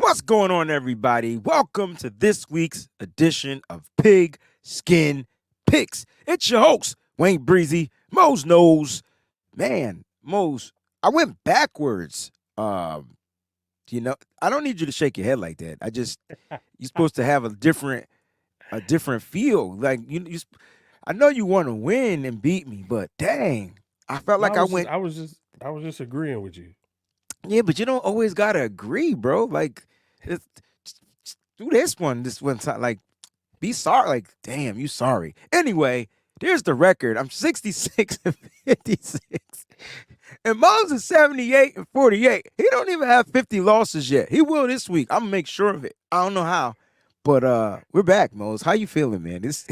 What's going on, everybody? Welcome to this week's edition of Pigskin Picks. It's your host, Wayne Breezie. Mose knows. Man, Mose, I went backwards. I don't need you to shake your head like that. You're supposed to have a different feel. Like I know you want to win and beat me, but dang, I felt No, like I went. I was just agreeing with you. Yeah, but you don't always gotta agree, bro. Like, just do this one time. Like, be sorry. Like, damn, you sorry. Anyway, there's the record. I'm 66 and 56. And Moses 78 and 48. He don't even have 50 losses yet. He will this week. I'm gonna make sure of it. I don't know how. But we're back, Moses. How you feeling, man? This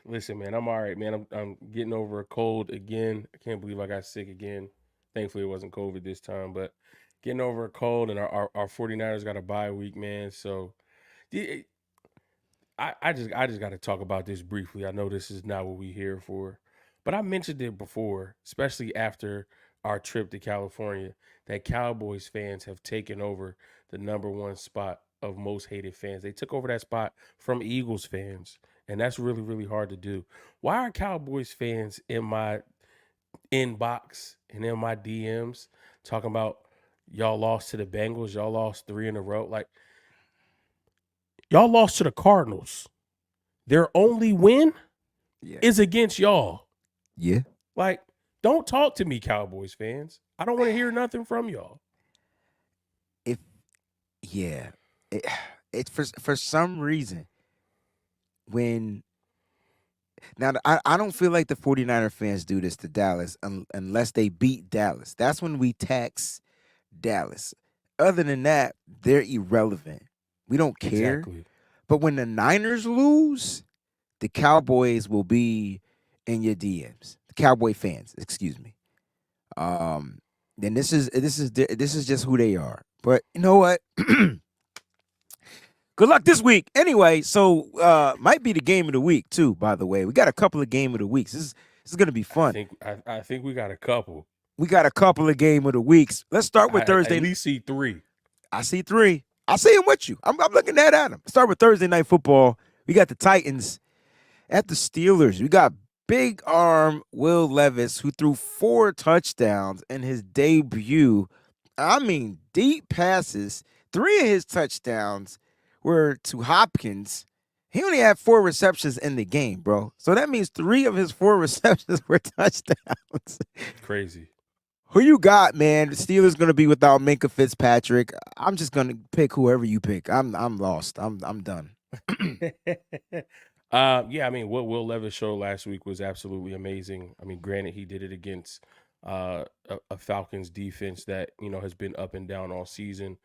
Listen, man, I'm all right, man. I'm getting over a cold again. I can't believe I got sick again. Thankfully, it wasn't COVID this time, but getting over a cold, and our 49ers got a bye week, man. So the- I just got to talk about this briefly. I know this is not what we here for, but I mentioned it before, especially after our trip to California, that Cowboys fans have taken over the number one spot of most hated fans. They took over that spot from Eagles fans, and that's really really hard to do. Why are Cowboys fans in my inbox and in my DMs talking about y'all lost to the Bengals, y'all lost three in a row? Like y'all lost to the Cardinals. Their only win yeah. is against y'all. Yeah. Like, don't talk to me, Cowboys fans. I don't want to hear nothing from y'all. If yeah. It, it for some reason when now, I don't feel like the 49er fans do this to Dallas unless they beat Dallas. That's when we tax Dallas. Other than that, they're irrelevant. We don't care. Exactly. But when the Niners lose, the Cowboys will be in your DMs. The Cowboy fans, excuse me. Um, then this is just who they are. But you know what? Good luck this week. Anyway, so might be the game of the week too. By the way, we got a couple of game of the weeks. This is gonna be fun. I think we got a couple. We got a couple of game of the weeks. Let's start with I at Thursday. least see three. I see three. I see him with you. I'm looking at Adam. Start with Thursday night football. We got the Titans at the Steelers. We got big arm Will Levis who threw 4 touchdowns in his debut. I mean, deep passes. 3 of his touchdowns were to Hopkins. He only had 4 receptions in the game, bro. So that means 3 of his 4 receptions were touchdowns. Crazy. Who you got, man? The Steelers gonna be without Minka Fitzpatrick. I'm just gonna pick whoever you pick. I'm lost. I'm done. Yeah, I mean, what Will Levis showed last week was absolutely amazing. I mean, granted, he did it against a Falcons defense that has been up and down all season.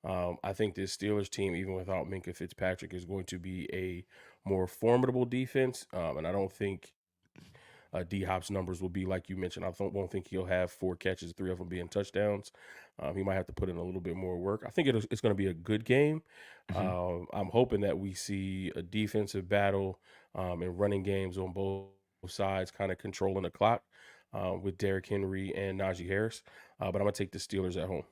I think this Steelers team, even without Minka Fitzpatrick, is going to be a more formidable defense. And I don't think D Hop's numbers will be like you mentioned. Won't think he'll have 4 catches, 3 of them being touchdowns. He might have to put in a little bit more work. I think it's going to be a good game. Mhm. I'm hoping that we see a defensive battle and running games on both sides, kind of controlling the clock with Derrick Henry and Najee Harris. But I'm going to take the Steelers at home.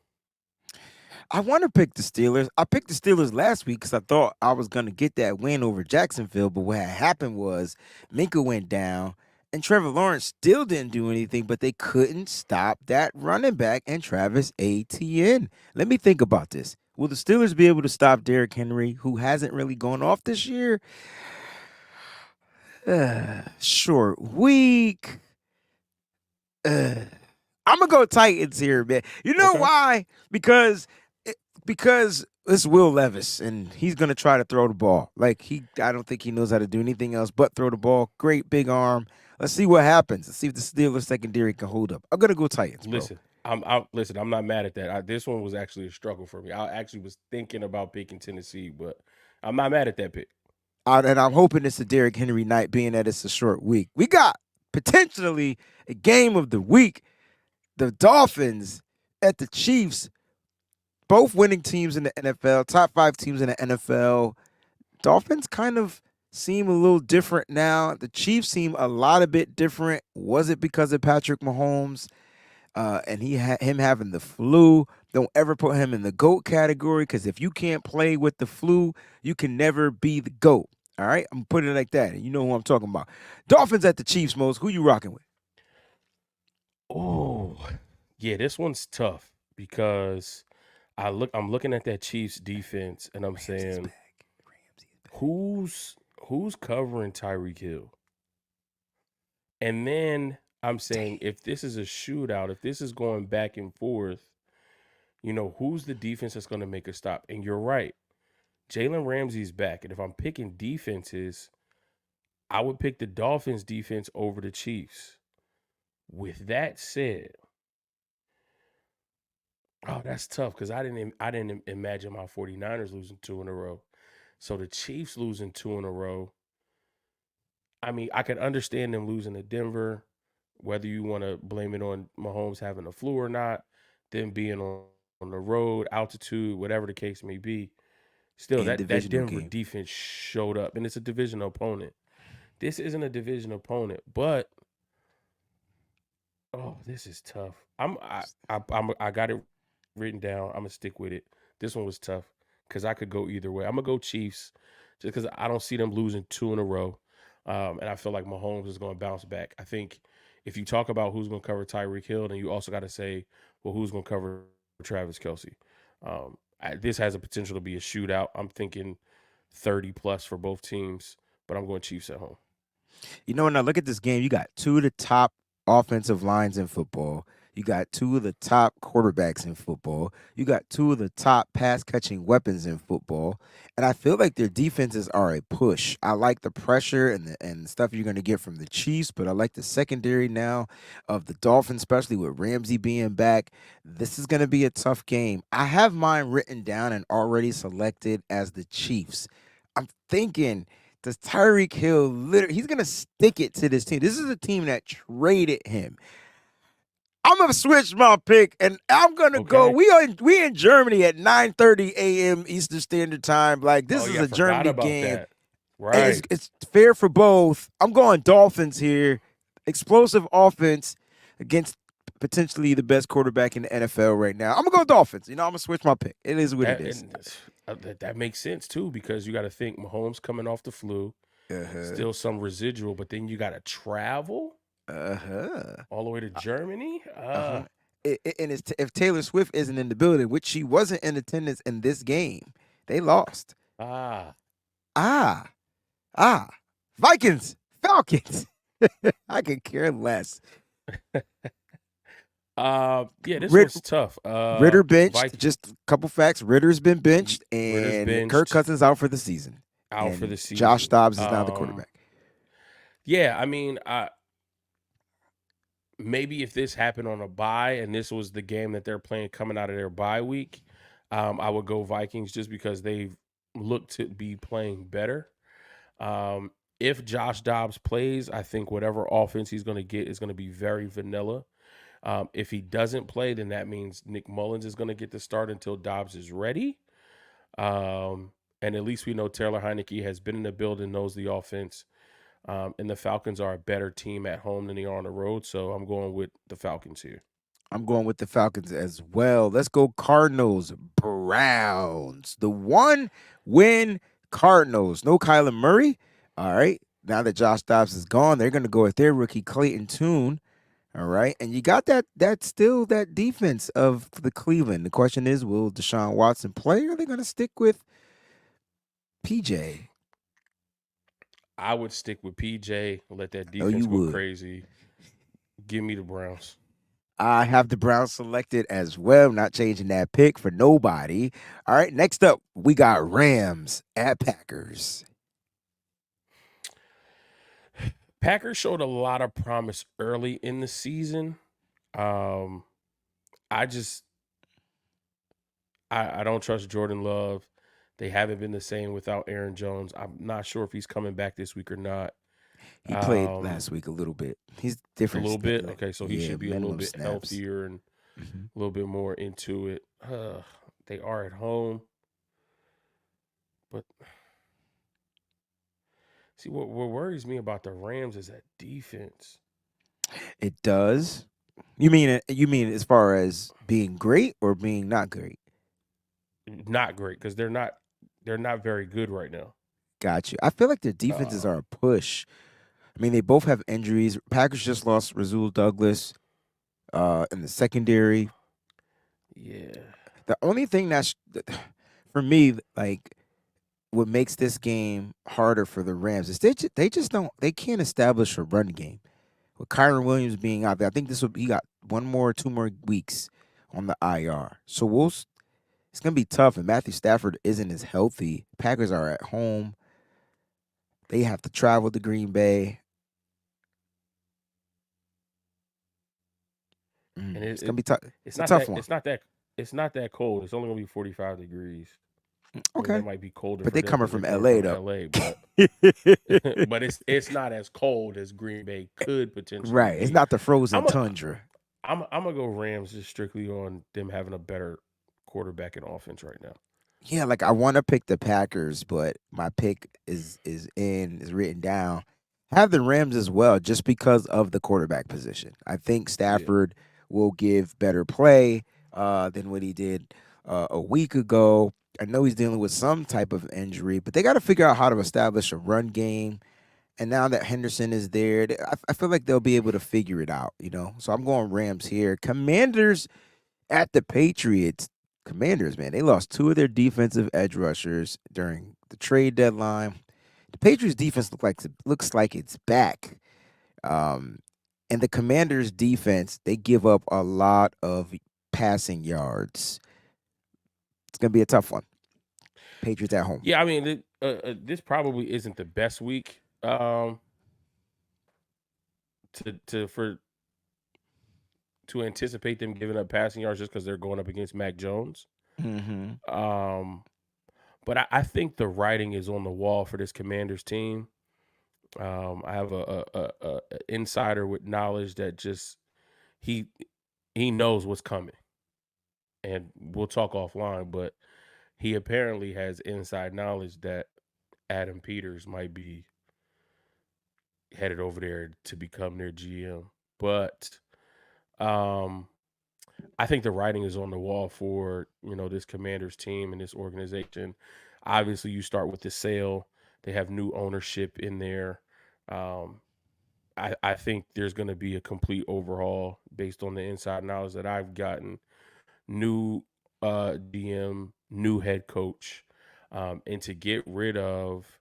I want to pick the Steelers. I picked the Steelers last week because I thought I was gonna get that win over Jacksonville. But what had happened was Minka went down, and Trevor Lawrence still didn't do anything. But they couldn't stop that running back and Travis Etienne. Let me think about this. Will the Steelers be able to stop Derrick Henry, who hasn't really gone off this year? Short week. Uh, I'm gonna go Titans here, man. You know Okay. why? Because it's Will Levis, and he's gonna try to throw the ball. I don't think he knows how to do anything else but throw the ball. Great big arm. Let's see what happens. Let's see if the Steelers secondary can hold up. I'm gonna go Titans, bro. Listen. I'm not mad at that. This one was actually a struggle for me. I actually was thinking about picking Tennessee, but I'm not mad at that pick. And I'm hoping it's a Derrick Henry night, being that it's a short week. We got potentially a game of the week. The Dolphins at the Chiefs, both winning teams in the NFL, top 5 teams in the NFL. Dolphins kind of seem a little different now. The Chiefs seem a lot a bit different. Was it because of Patrick Mahomes? and him having the flu. Don't ever put him in the GOAT category because if you can't play with the flu, you can never be the GOAT. All right, I'm putting it like that, and you know who I'm talking about. Dolphins at the Chiefs, Mose. Who you rocking with? Oh, yeah, this one's tough because I'm looking at that Chiefs defense and I'm Ramsey's saying back. Ramsey's back. who's covering Tyreek Hill? And then I'm saying if this is a shootout, if this is going back and forth, who's the defense that's going to make a stop? And you're right. Jalen Ramsey's back. And if I'm picking defenses, I would pick the Dolphins defense over the Chiefs. With that said, oh, that's tough because I didn't imagine my 49ers losing two in a row. So the Chiefs losing two in a row. I mean, I can understand them losing to Denver, whether you want to blame it on Mahomes having a flu or not, them being on the road, altitude, whatever the case may be. Still, And that divisional Denver game. defense showed up, and it's a division opponent. This isn't a division opponent, but oh, this is tough. I got it written down. I'm gonna stick with it. This one was tough because I could go either way. I'm gonna go Chiefs just because I don't see them losing two in a row, and I feel like Mahomes is going to bounce back. I think if you talk about who's going to cover Tyreek Hill, then you also got to say, well, who's going to cover Travis Kelsey. This has a potential to be a shootout. I'm thinking 30 plus for both teams, but I'm going Chiefs at home. You know, when I look at this game, you got two of the top offensive lines in football. You got two of the top quarterbacks in football. You got two of the top pass catching weapons in football. And I feel like their defenses are a push. I like the pressure and the stuff you're going to get from the Chiefs, but I like the secondary now of the Dolphins, especially with Ramsey being back. This is going to be a tough game. I have mine written down and already selected as the Chiefs. I'm thinking, does Tyreek Hill literally, he's gonna stick it to this team? This is a team that traded him. I'm gonna switch my pick, and I'm gonna go. Okay. We in Germany at 9:30 a.m. Eastern Standard Time. Like Oh this is yeah, I a forgot Germany about game. that. It's Right. it's fair for both. I'm going Dolphins here. Explosive offense against potentially the best quarterback in the NFL right now. I'm gonna go Dolphins. I'm gonna switch my pick. It is what it That is. and that makes sense too because you got to think Mahomes coming off the flu, Uh huh. still some residual, but then you got to travel Uh huh. all the way to Germany. Uh-huh. And if Taylor Swift isn't in the building, which she wasn't in attendance in this game, they lost. Ah. Ah, ah. Vikings, Falcons. I could care less. Yeah, this Rid- one's tough. Ritter benched. Viking Just a couple facts. Ritter's been benched, Ritter's and Kirk benched Cousins out for the season. out for And the Josh season. Dobbs is now the quarterback. Yeah, I mean, maybe if this happened on a bye and this was the game that they're playing coming out of their bye week, I would go Vikings just because they've looked to be playing better. If Josh Dobbs plays, I think whatever offense he's going to get is going to be very vanilla. If he doesn't play, then that means Nick Mullins is going to get the start until Dobbs is ready. And at least we know Taylor Heineke has been in the building, knows the offense. And the Falcons are a better team at home than they are on the road. So I'm going with the Falcons here. I'm going with the Falcons as well. Let's go Cardinals, Browns. The one win Cardinals. No Kyler Murray. All right. Now that Josh Dobbs is gone, they're going to go with their rookie Clayton Tune. All right. And you got that defense of the Cleveland. The question is, will Deshaun Watson play or are they going to stick with PJ? I would stick with PJ, let that Oh, defense you go would. crazy. Give me the Browns. I have the Browns selected as well. Not changing that pick for nobody. All right, next up, we got Rams at Packers. Packers showed a lot of promise early in the season. Um, I just I don't trust Jordan Love. They haven't been the same without Aaron Jones. I'm not sure if he's coming back this week or not. He played Um, last week a little bit. He's a different. little bit. Okay, so he Yeah, should be a little minimum bit snaps. healthier and Mhm. a little bit more into it. They are at home, but see what worries me about the Rams is that defense. It does. You mean as far as being great or being not great? Not great because they're not very good right now. Got you. I feel like their defenses Uh, are a push. I mean, they both have injuries. Packers just lost Rasul Douglas in the secondary. yeah, The only thing that's for me, like what makes this game harder for the Rams is they just don't they can't establish a run game. With Kyron Williams being out there, I think he got 2 more weeks on the IR. So it's gonna be tough. And Matthew Stafford isn't as healthy. Packers are at home. They have to travel to Green Bay. and It's gonna be tough. it's It's a not tough that one. it's not that it's not that cold. It's only gonna be 45 degrees. I mean, Okay, that might be colder but for they them coming because they're from coming LA from though. LA, but but it's not as cold as Green Bay could potentially Right. It's be. not the frozen I'm a tundra. I'm gonna go Rams just strictly on them having a better quarterback and offense right now. Yeah, like I want to pick the Packers, but my pick is written down. Have the Rams as well, just because of the quarterback position. I think Yeah, Stafford will give better play than what he did a week ago. I know he's dealing with some type of injury, but they got to figure out how to establish a run game. And now that Henderson is there, I feel like they'll be able to figure it out. So I'm going Rams here. Commanders at the Patriots. Commanders, man, they lost two of their defensive edge rushers during the trade deadline. The Patriots defense looks like it's back. Um, and the Commanders defense, they give up a lot of passing yards. It's gonna be a tough one. Patriots at home. yeah. I mean, this probably isn't the best week to for to anticipate them giving up passing yards just because they're going up against Mac Jones. Mm-hmm. Um, but I think the writing is on the wall for this Commanders team. I have a insider with knowledge that just he he knows what's coming, and we'll talk offline. But he apparently has inside knowledge that Adam Peters might be headed over there to become their GM. But um, I think the writing is on the wall for this Commanders team and this organization. Obviously, you start with the sale. They have new ownership in there. Um, I think there's going to be a complete overhaul based on the inside knowledge that I've gotten. New GM, new head coach, and to get rid of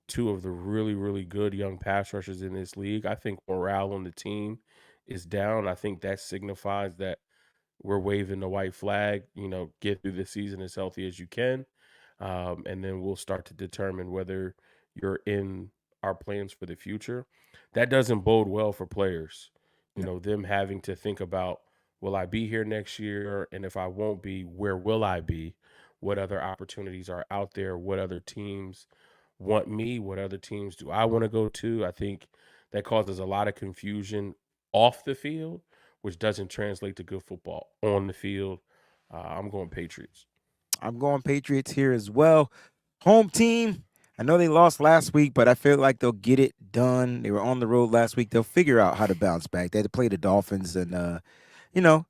two of the really, really good young pass rushers in this league, I think morale on the team is down. I think that signifies that we're waving the white flag, get through the season as healthy as you can. And then we'll start to determine whether you're in our plans for the future. That doesn't bode well for players, them having to think about, will I be here next year? And if I won't be, where will I be? What other opportunities are out there? What other teams want me? What other teams do I want to go to? I think that causes a lot of confusion off the field, which doesn't translate to good football on the field. I'm going Patriots. I'm going Patriots here as well. Home team. I know they lost last week, but I feel like they'll get it done. They were on the road last week. They'll figure out how to bounce back. They had to play the Dolphins and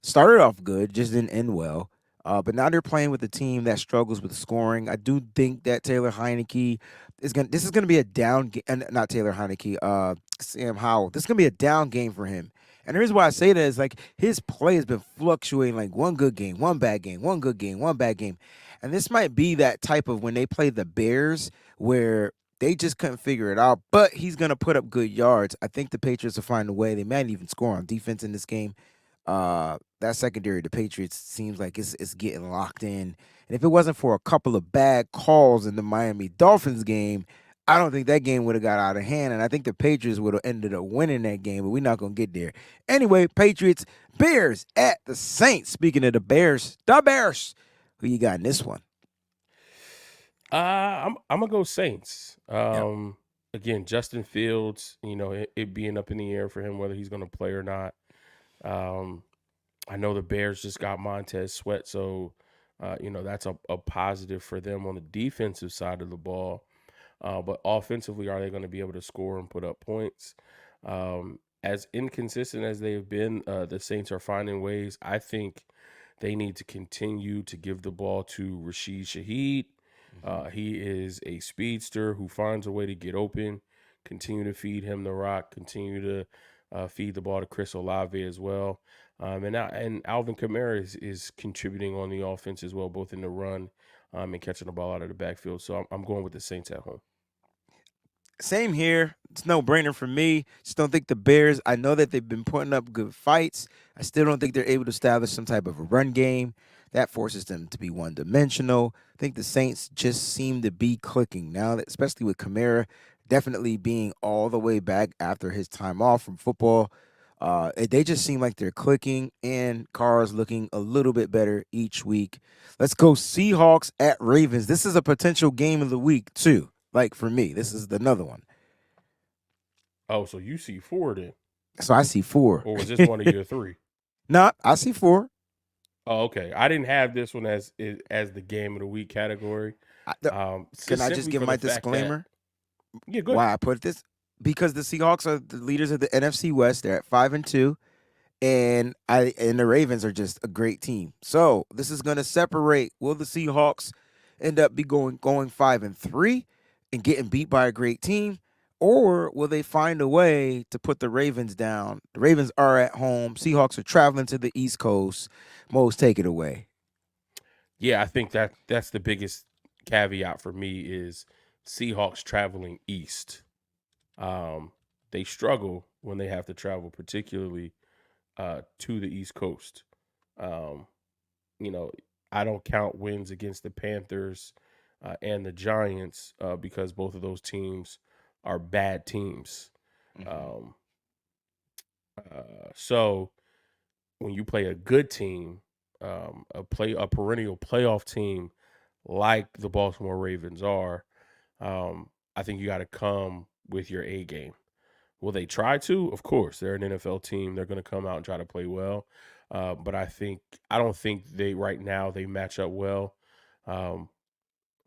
started off good, just didn't end well. But now they're playing with a team that struggles with scoring. I do think that Taylor Heineke is going. This is going to be a down game. Not Taylor Heineke. Sam Howell. This is going to be a down game for him. And the reason why I say that is like his play has been fluctuating, like one good game, one bad game, one good game, one bad game. And this might be that type of when they play the Bears where they just couldn't figure it out. But he's going to put up good yards. I think the Patriots will find a way. They might even score on defense in this game. That secondary, the Patriots seems like it's getting locked in. And if it wasn't for a couple of bad calls in the Miami Dolphins game, I don't think that game would have got out of hand. And I think the Patriots would have ended up winning that game, but we're not gonna get there. Anyway, Patriots, Bears at the Saints. Speaking of the Bears. Who you got in this one? I'm gonna go Saints. Yep. Again, Justin Fields, it being up in the air for him whether he's gonna play or not. Um, I know the Bears just got Montez Sweat, so that's a positive for them on the defensive side of the ball. But offensively, are they going to be able to score and put up points? as inconsistent as they've been, the Saints are finding ways. I think they need to continue to give the ball to Rashid Shaheed. Mhm. He is a speedster who finds a way to get open. Continue to feed him the rock. Continue to feed the ball to Chris Olave as well. And Alvin Kamara is contributing on the offense as well, both in the run and catching the ball out of the backfield. So I'm going with the Saints at home. Same here. It's no brainer for me. Just don't think the Bears. I know that they've been putting up good fights. I still don't think they're able to establish some type of a run game that forces them to be one dimensional. I think the Saints just seem to be clicking now, that especially with Kamara definitely being all the way back after his time off from football. They just seem like they're clicking, and Carr's looking a little bit better each week. Let's go Seahawks at Ravens. This is a potential game of the week too. Like for me, this is another one. Oh, so you see four then, So I see four. or was this one of your three? Nah, I see four. Oh, okay. I didn't have this one as the game of the week category. Can Just I just simply give for my the fact that disclaimer? yeah, go ahead. Why I put this? Because the Seahawks are the leaders of the NFC West. They're at 5-2, and the Ravens are just a great team. So this is going to separate. Will the Seahawks end up be going 5-3 and getting beat by a great team, or will they find a way to put the Ravens down? The Ravens are at home. Seahawks are traveling to the East Coast. Mose, take it away. Yeah, I think that's the biggest caveat for me is Seahawks traveling east. Um, they struggle when they have to travel, particularly to the East Coast. Um, you know, I don't count wins against the Panthers and the Giants because both of those teams are bad teams. Mm-hmm. Um, so when you play a good team, a perennial playoff team like the Baltimore Ravens are, I think you got to come with your A game. Will they try to? Of course, they're an NFL team. They're going to come out and try to play well. But I don't think they right now they match up well um,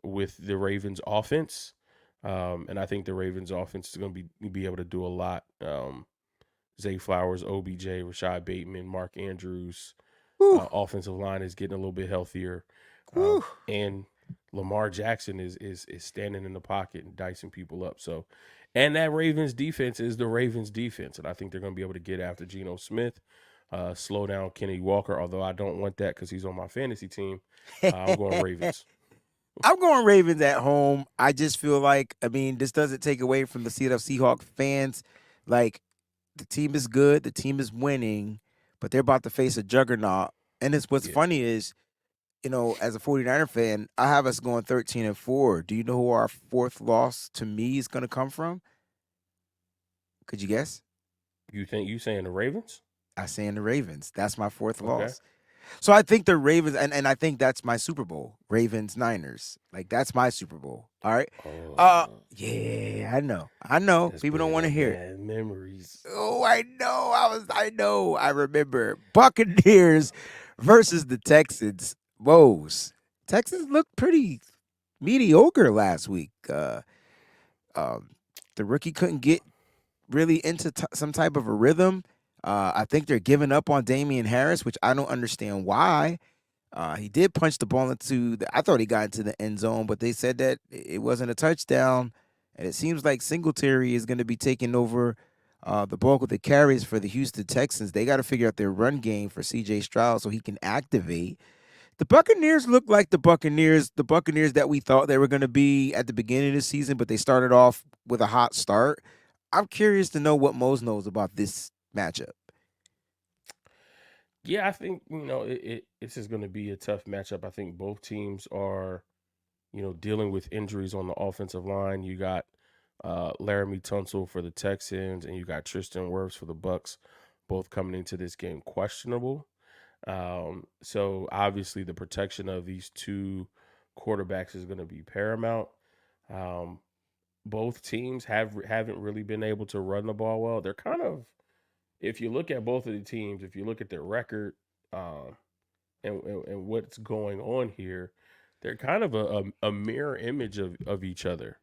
with the Ravens offense. And I think the Ravens offense is going to be able to do a lot. Zay Flowers, OBJ, Rashad Bateman, Mark Andrews. Whew, Offensive line is getting a little bit healthier, whew. and Lamar Jackson is standing in the pocket and dicing people up. So, and that Ravens defense is the Ravens defense, and I think they're going to be able to get after Geno Smith, slow down Kenny Walker. Although I don't want that because he's on my fantasy team. I'm going Ravens. I'm going Ravens at home. I just feel like, I mean, this doesn't take away from the Seattle Seahawks fans. Like, the team is good, the team is winning, but they're about to face a juggernaut. And it's what's Yeah, funny is, as a 49er fan, I have us going 13-4. Do you know who our fourth loss to me is going to come from? Could you guess? you saying the Ravens? I saying the Ravens. That's my fourth Okay. loss. So I think the Ravens, and I think that's my Super Bowl. Ravens Niners. Like that's my Super Bowl. All right. Oh, Yeah, I know. I know. that's People don't bringing want to up hear it. bad memories. Oh, I know. I remember. Buccaneers versus the Texans. Woes. Texans looked pretty mediocre last week. Um, the rookie couldn't get really into some type of a rhythm. I think they're giving up on Damian Harris, which I don't understand why. He did punch the ball into I thought he got into the end zone, but they said that it wasn't a touchdown. And it seems like Singletary is going to be taking over the bulk of the carries for the Houston Texans. They got to figure out their run game for CJ Stroud so he can activate. The Buccaneers look like the Buccaneers that we thought they were going to be at the beginning of the season, but they started off with a hot start. I'm curious to know what Mose knows about this matchup. Yeah, I think this is going to be a tough matchup. I think both teams are dealing with injuries on the offensive line. You got Laramie Tunsil for the Texans, and you got Tristan Wirfs for the Bucks, both coming into this game questionable. So obviously, the protection of these two quarterbacks is going to be paramount. Um, both teams haven't really been able to run the ball well. They're kind of, if you look at both of the teams, if you look at their record, um, and what's going on here, they're kind of a mirror image of each other.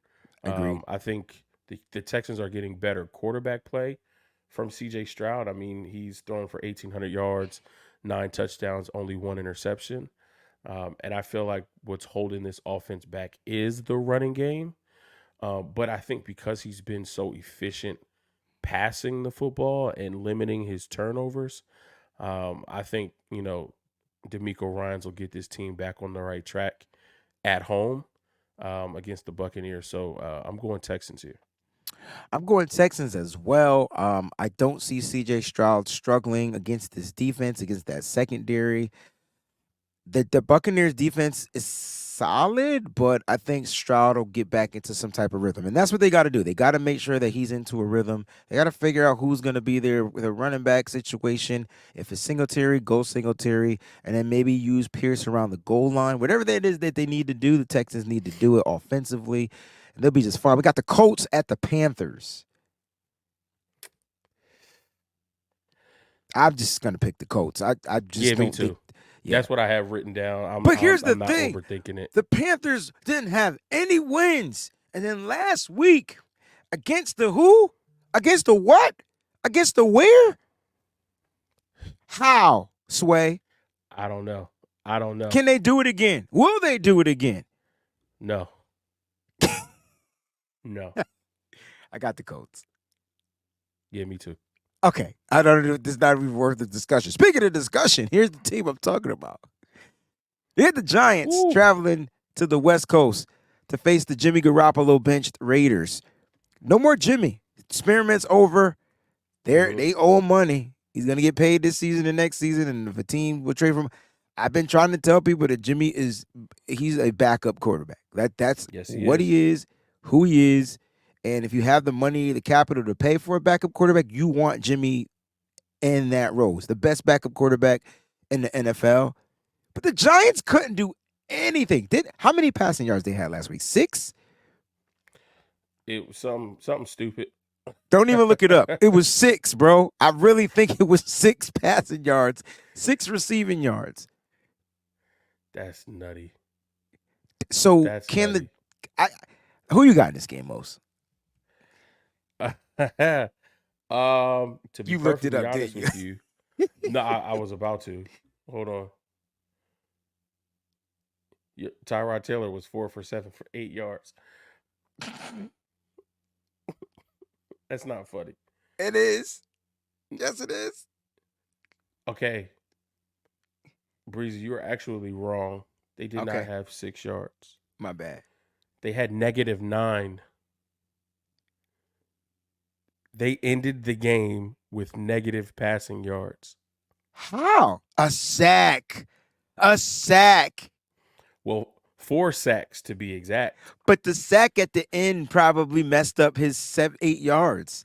Agreed. I think the Texans are getting better quarterback play, from CJ Stroud. I mean, he's thrown for 1,800 yards, 9 touchdowns, only 1 interception. And I feel like what's holding this offense back is the running game. But I think because he's been so efficient passing the football and limiting his turnovers, I think, D'Amico Ryans will get this team back on the right track at home against the Buccaneers. So I'm going Texans here. I'm going Texans as well. I don't see CJ Stroud struggling against this defense, against that secondary. The Buccaneers defense is solid, but I think Stroud will get back into some type of rhythm. And that's what they got to do. They got to make sure that he's into a rhythm. They got to figure out who's going to be there with a running back situation. If it's Singletary, go Singletary, and then maybe use Pierce around the goal line. Whatever that is that they need to do, the Texans need to do it offensively. And they'll be just fine. We got the Colts at the Panthers. I'm just gonna pick the Colts. I just Me don't too. think. Yeah. That's what I have written down. But here's the I'm not thing: overthinking it. the Panthers didn't have any wins, and then last week against the who? Against the what? Against the where? How? Sway? I don't know. I don't know. Can they do it again? Will they do it again? No. No. I got the Colts. Yeah, me too. Okay, I don't know. This is not even worth the discussion. Speaking of discussion, here's the team I'm talking about. Here's the Giants Ooh. traveling to the West Coast to face the Jimmy Garoppolo benched Raiders. No more Jimmy. Experiment's over. They owe money. He's gonna get paid this season and next season. And if a team will trade from, I've been trying to tell people that he's a backup quarterback. That's Yes, what he is, who he is. And if you have the money, the capital to pay for a backup quarterback, you want Jimmy in that role. He's the best backup quarterback in the NFL. But the Giants couldn't do anything. How many passing yards they had last week? 6? It was something stupid. Don't even look it up. It was 6, bro. I really think it was 6 passing yards, 6 receiving yards. That's nutty. So That's nutty. who you got in this game, Mose? To be You looked it perfectly up, honest didn't with you, no, I was about to. Hold on. Tyrod Taylor was 4 for 7 for 8 yards. That's not funny. It is. Yes, it is. Okay. Breezy, you are actually wrong. They did not have 6 yards. My bad. They had -9. They ended the game with negative passing yards. How? A sack. A sack. Well, 4 sacks to be exact. But the sack at the end probably messed up his 8 yards.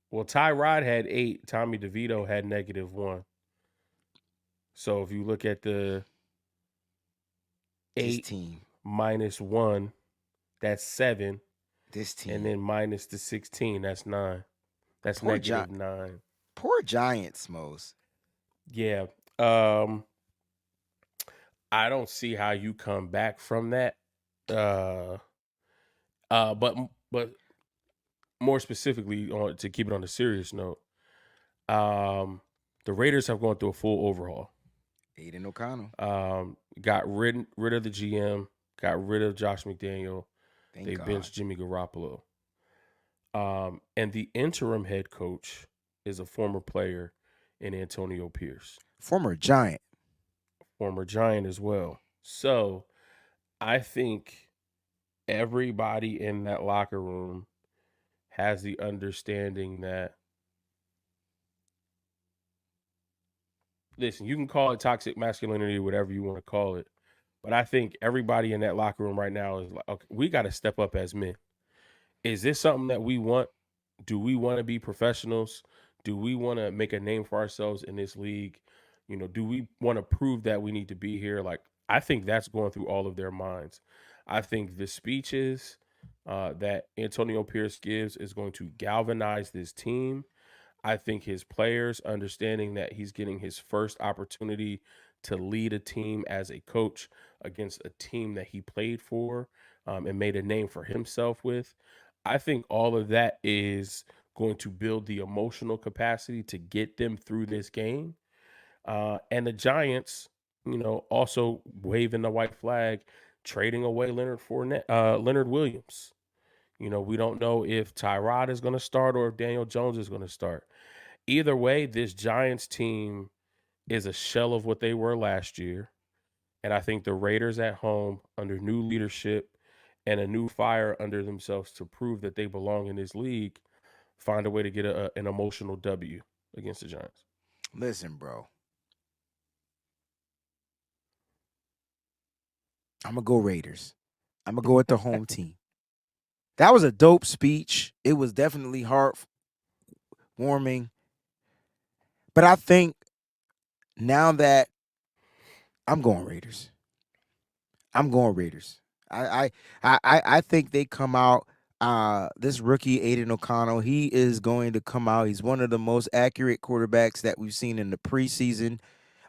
Well, Tyrod had 8. Tommy DeVito had -1. So if you look at the 8 minus 1, that's 7. This team. And then minus the 16, that's 9. That's -9. Poor Giants, Mose. Yeah. I don't see how you come back from that. But more specifically, to keep it on a serious note, the Raiders have gone through a full overhaul. Aiden O'Connell. Got rid of the GM, got rid of Josh McDaniel. They God. benched Jimmy Garoppolo. And the interim head coach is a former player in Antonio Pierce. Former Giant as well. So I think everybody in that locker room has the understanding that, listen, you can call it toxic masculinity, whatever you want to call it. But I think everybody in that locker room right now is like, okay, we got to step up as men. Is this something that we want? Do we want to be professionals? Do we want to make a name for ourselves in this league? Do we want to prove that we need to be here? Like, I think that's going through all of their minds. I think the speeches that Antonio Pierce gives is going to galvanize this team. I think his players understanding that he's getting his first opportunity to lead a team as a coach against a team that he played for and made a name for himself with. I think all of that is going to build the emotional capacity to get them through this game. And the Giants, also waving the white flag, trading away Leonard Williams. We don't know if Tyrod is going to start or if Daniel Jones is going to start. Either way, this Giants team is a shell of what they were last year. And I think the Raiders at home, under new leadership and a new fire under themselves to prove that they belong in this league, find a way to get an emotional W against the Giants. Listen, bro. I'm going to go Raiders. I'm going to go with the home team. That was a dope speech. It was definitely heartwarming. But I think now that I'm going Raiders. I'm going Raiders. I think they come out. This rookie Aiden O'Connell, he is going to come out. He's one of the most accurate quarterbacks that we've seen in the preseason.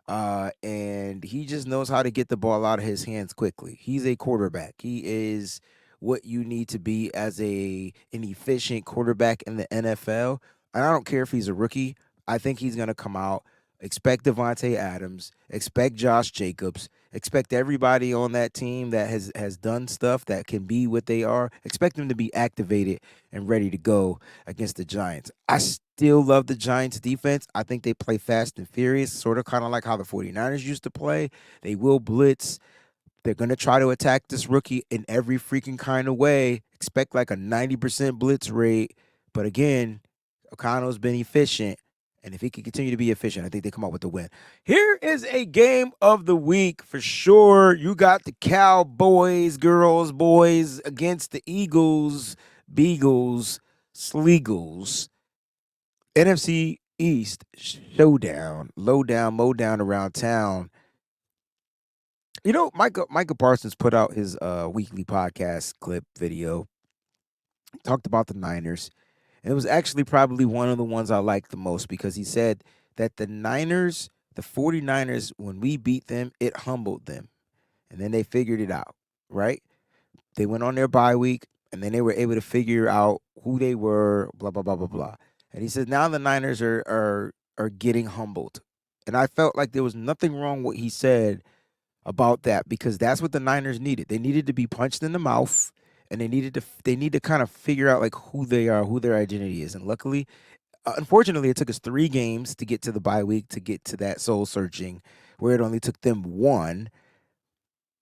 And he just knows how to get the ball out of his hands quickly. He's a quarterback. He is what you need to be as an efficient quarterback in the NFL. And I don't care if he's a rookie. I think he's going to come out. Expect Devontae Adams. Expect Josh Jacobs. Expect everybody on that team that has done stuff that can be what they are. Expect them to be activated and ready to go against the Giants. I still love the Giants defense. I think they play fast and furious, sort of kind of like how the 49ers used to play. They will blitz. They're going to try to attack this rookie in every freaking kind of way. Expect like a 90% blitz rate. But again, O'Connell's been efficient. And if he can continue to be efficient, I think they come out with the win. Here is a game of the week for sure. You got the Cowboys, girls, boys against the Eagles, Beagles, Sleagles. NFC East showdown, low down, mow down around town. Micah Parsons put out his weekly podcast clip video. Talked about the Niners. And it was actually probably one of the ones I liked the most because he said that the 49ers, when we beat them, it humbled them. And then they figured it out, right? They went on their bye week, and then they were able to figure out who they were, blah, blah, blah, blah, blah. And he says now the Niners are getting humbled. And I felt like there was nothing wrong what he said about that because that's what the Niners needed. They needed to be punched in the mouth, and they need to kind of figure out like who they are, who their identity is. And luckily, unfortunately, it took us 3 games to get to the bye week to get to that soul searching, where it only took them 1.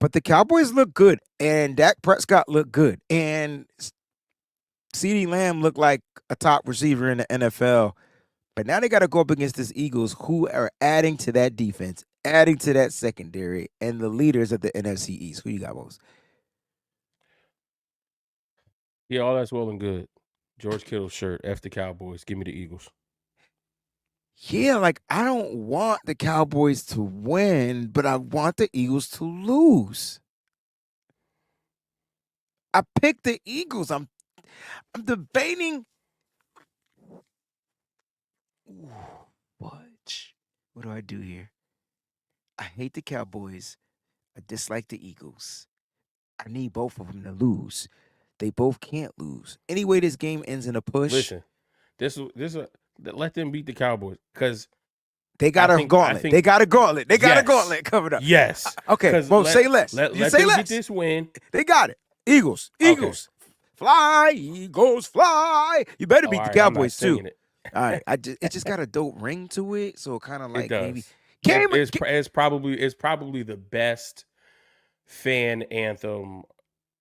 But the Cowboys look good, and Dak Prescott looked good, and CeeDee Lamb looked like a top receiver in the NFL. But now they got to go up against this Eagles, who are adding to that defense, adding to that secondary, and the leaders of the NFC East. Who you got, most? Yeah, all that's well and good. George Kittle's shirt, F the Cowboys, give me the Eagles. Yeah, like I don't want the Cowboys to win, but I want the Eagles to lose. I picked the Eagles. I'm debating. Ooh, what do I do here? I hate the Cowboys. I dislike the Eagles. I need both of them to lose. They both can't lose. Anyway, this game ends in a push. Listen, let them beat the Cowboys because they got a gauntlet. They got a gauntlet. They got a gauntlet coming up. Yes. Okay. Well, say less. Let say them less. get this win. They got it. Eagles. Okay. Fly, Eagles, fly. You better beat the Cowboys too. All right. It just got a dope ring to it, so kind of like maybe. It's probably the best fan anthem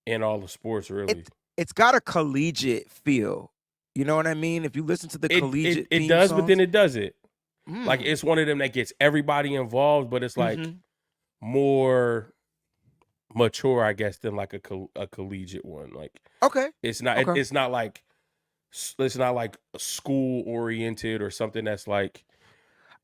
in all the sports, really. It's got a collegiate feel. You know what I mean? If you listen to the collegiate it does, songs, but then it does it. Like it's one of them that gets everybody involved, but it's like more mature, I guess, than like a collegiate one. Like it's not it's not like school oriented or something that's like.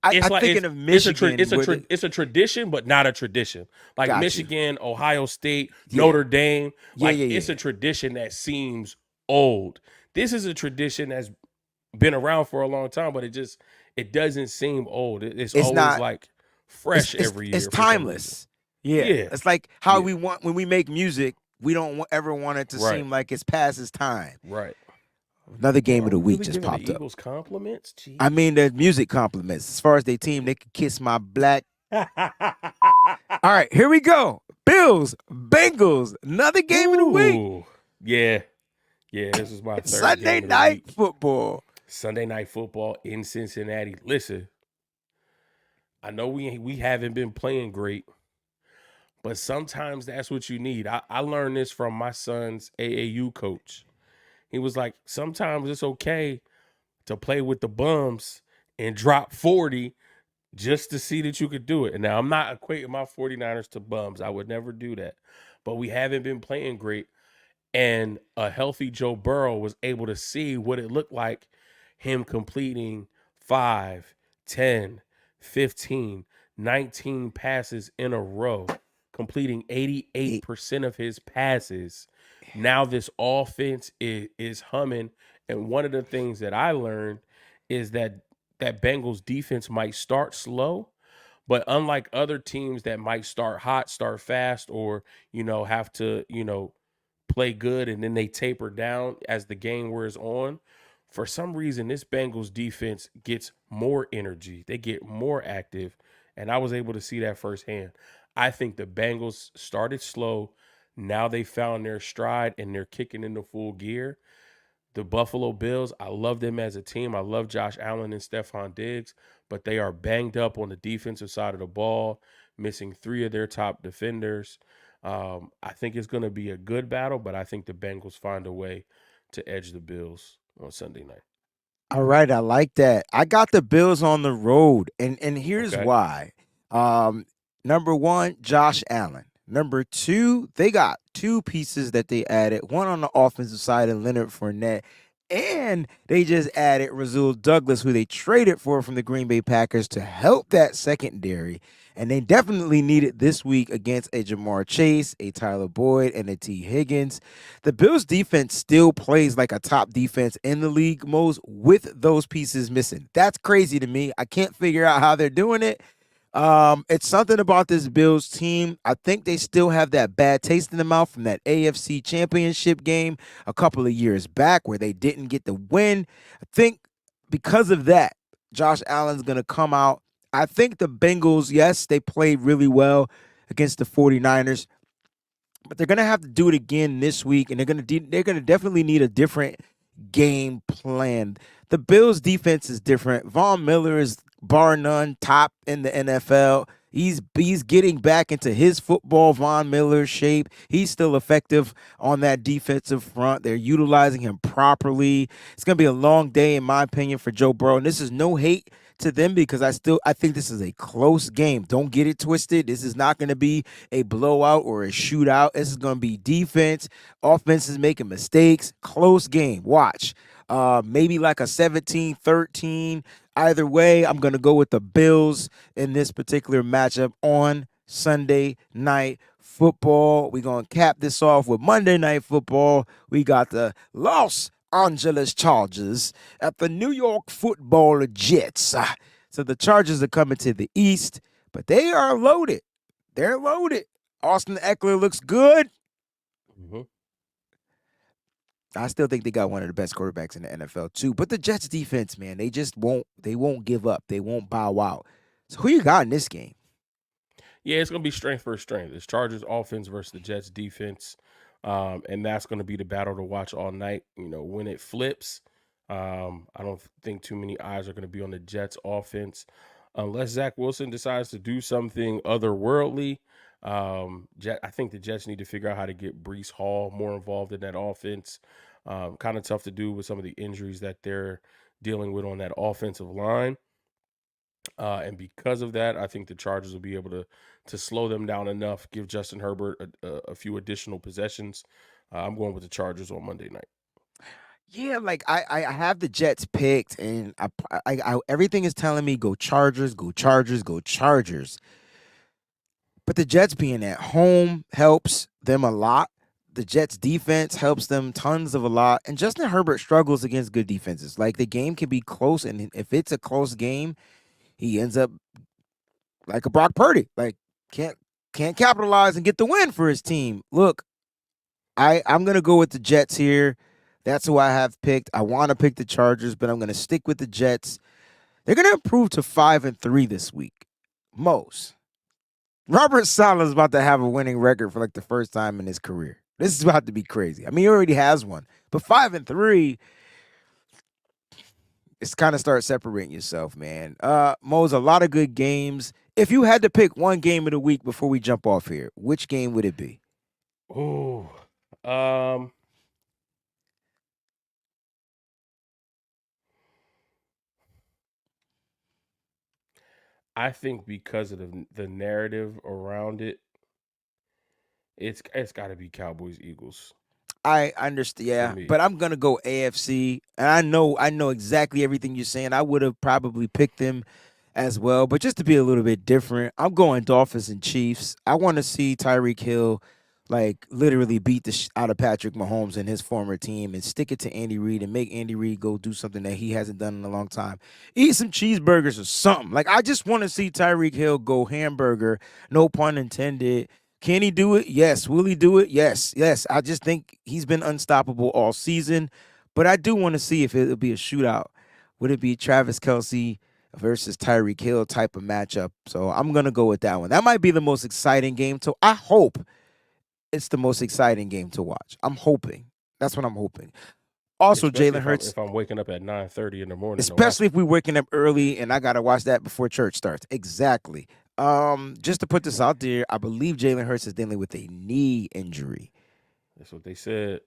I'm thinking of Michigan. It's a tradition, but not a tradition. Like Michigan, Ohio State, Yeah. Notre Dame. Like Yeah. It's a tradition that seems old. This is a tradition that's been around for a long time, but it doesn't seem old. It's always not, like fresh every year. It's timeless. Yeah. It's like how we want when we make music, we don't ever want it to seem like it's past its time. Right. Another Man, game are of the we week really just giving the popped up. Eagles compliments? I Jeez. mean, the music compliments. As far as their team, they could kiss my black. All right, here we go. Bills, Bengals, another game of the week. Ooh. Yeah. Yeah, this is my third Sunday game of the night week. football. Sunday night football in Cincinnati. Listen, I know we haven't been playing great, but sometimes that's what you need. I learned this from my son's AAU coach. He was like, sometimes it's okay to play with the bums and drop 40 just to see that you could do it. And now I'm not equating my 49ers to bums. I would never do that. But we haven't been playing great. And a healthy Joe Burrow was able to see what it looked like him completing 5, 10, 15, 19 passes in a row, completing Eight. 88% of his passes. Now this offense is humming. And one of the things that I learned is that Bengals defense might start slow, but unlike other teams that might start hot, start fast, or have to play good and then they taper down as the game wears on. For some reason, this Bengals defense gets more energy. They get more active. And I was able to see that firsthand. I think the Bengals started slow. Now they found their stride and they're kicking into full gear. The Buffalo Bills, I love them as a team. I love Josh Allen and Stephon Diggs, but they are banged up on the defensive side of the ball, missing three of their top defenders. I think it's going to be a good battle, but I think the Bengals find a way to edge the Bills on Sunday night. All right, I like that. I got the Bills on the road, and here's Okay. why. Um, Number one, Josh Allen. Number two, they got two pieces that they added. One on the offensive side, and Leonard Fournette, and they just added Rasul Douglas, who they traded for from the Green Bay Packers to help that secondary. And they definitely need it this week against a Jamar Chase, a Tyler Boyd, and a T. Higgins. The Bills defense still plays like a top defense in the league, most with those pieces missing. That's crazy to me. I can't figure out how they're doing it. It's something about this Bills team. I think they still have that bad taste in the mouth from that AFC Championship game a couple of years back where they didn't get the win. I think because of that, Josh Allen's going to come out. I think the Bengals, yes, they played really well against the 49ers, but they're gonna have to do it again this week, and they're gonna definitely need a different game plan. The Bills' defense is different. Von Miller is bar none top in the NFL. He's getting back into his football Von Miller shape. He's still effective on that defensive front. They're utilizing him properly. It's gonna be a long day, in my opinion, for Joe Burrow. And this is no hate to them because I think this is a close game. Don't get it twisted. This is not going to be a blowout or a shootout. This is going to be defense. Offense is making mistakes. Close game. Watch. Maybe like a 17-13. Either way, I'm going to go with the Bills in this particular matchup on Sunday night football. We're going to cap this off with Monday night football. We got the Los Angeles Chargers at the New York Football Jets. So the Chargers are coming to the East, but they are loaded. They're loaded. Austin Eckler looks good. Mm-hmm. I still think they got one of the best quarterbacks in the NFL too. But the Jets defense, man, they won't give up. They won't bow out. So who you got in this game? Yeah, it's going to be strength versus strength. It's Chargers offense versus the Jets defense. And that's going to be the battle to watch all night. When it flips, I don't think too many eyes are going to be on the Jets offense unless Zach Wilson decides to do something otherworldly. I think the Jets need to figure out how to get Brees Hall more involved in that offense. Kind of tough to do with some of the injuries that they're dealing with on that offensive line. And because of that, I think the Chargers will be able to slow them down enough, give Justin Herbert a few additional possessions. I'm going with the Chargers on Monday night. Yeah, like I have the Jets picked, and everything is telling me go Chargers, go Chargers, go Chargers. But the Jets being at home helps them a lot. The Jets defense helps them tons of a lot. And Justin Herbert struggles against good defenses. Like the game can be close, and if it's a close game, he ends up like a Brock Purdy. Like can't can't capitalize and get the win for his team. Look, I'm gonna go with the Jets here. That's who I have picked. I want to pick the Chargers, but I'm going to stick with the Jets. They're going to improve to 5-3 this week. Mose. Robert Saleh is about to have a winning record for like the first time in his career. This is about to be crazy. I mean, he already has one, but 5-3, it's kind of start separating yourself, man. Mose, a lot of good games. If you had to pick one game of the week before we jump off here, which game would it be? Oh, um, I think because of the narrative around it, it's got to be Cowboys Eagles I understand, for yeah, me. but I'm gonna go AFC, and I know exactly everything you're saying. I would have probably picked them as well, but just to be a little bit different, I'm going Dolphins and Chiefs. I want to see Tyreek Hill like literally beat the out of Patrick Mahomes and his former team, and stick it to Andy Reid and make Andy Reid go do something that he hasn't done in a long time. Eat some cheeseburgers or something. Like I just want to see Tyreek Hill go hamburger, no pun intended. Can he do it? Yes. Will he do it? Yes. Yes. I just think he's been unstoppable all season. But I do want to see if it'll be a shootout. Would it be Travis Kelsey versus Tyreek Hill type of matchup? So I'm gonna go with that one. That might be the most exciting game. So I hope it's the most exciting game to watch. I'm hoping. That's what I'm hoping. Also, Especially Jalen Hurts, if I'm waking up at 9:30 in the morning to especially watch if it. we're waking up early and I gotta watch that before church starts. Exactly. Just to put this out there, I believe Jalen Hurts is dealing with a knee injury. That's what they said.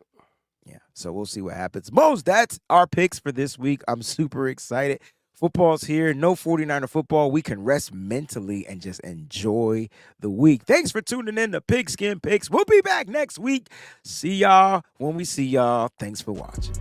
Yeah, so we'll see what happens. Mose, that's our picks for this week. I'm super excited. Football's here. No 49er football. We can rest mentally and just enjoy the week. Thanks for tuning in to Pigskin Picks. We'll be back next week. See y'all when we see y'all. Thanks for watching.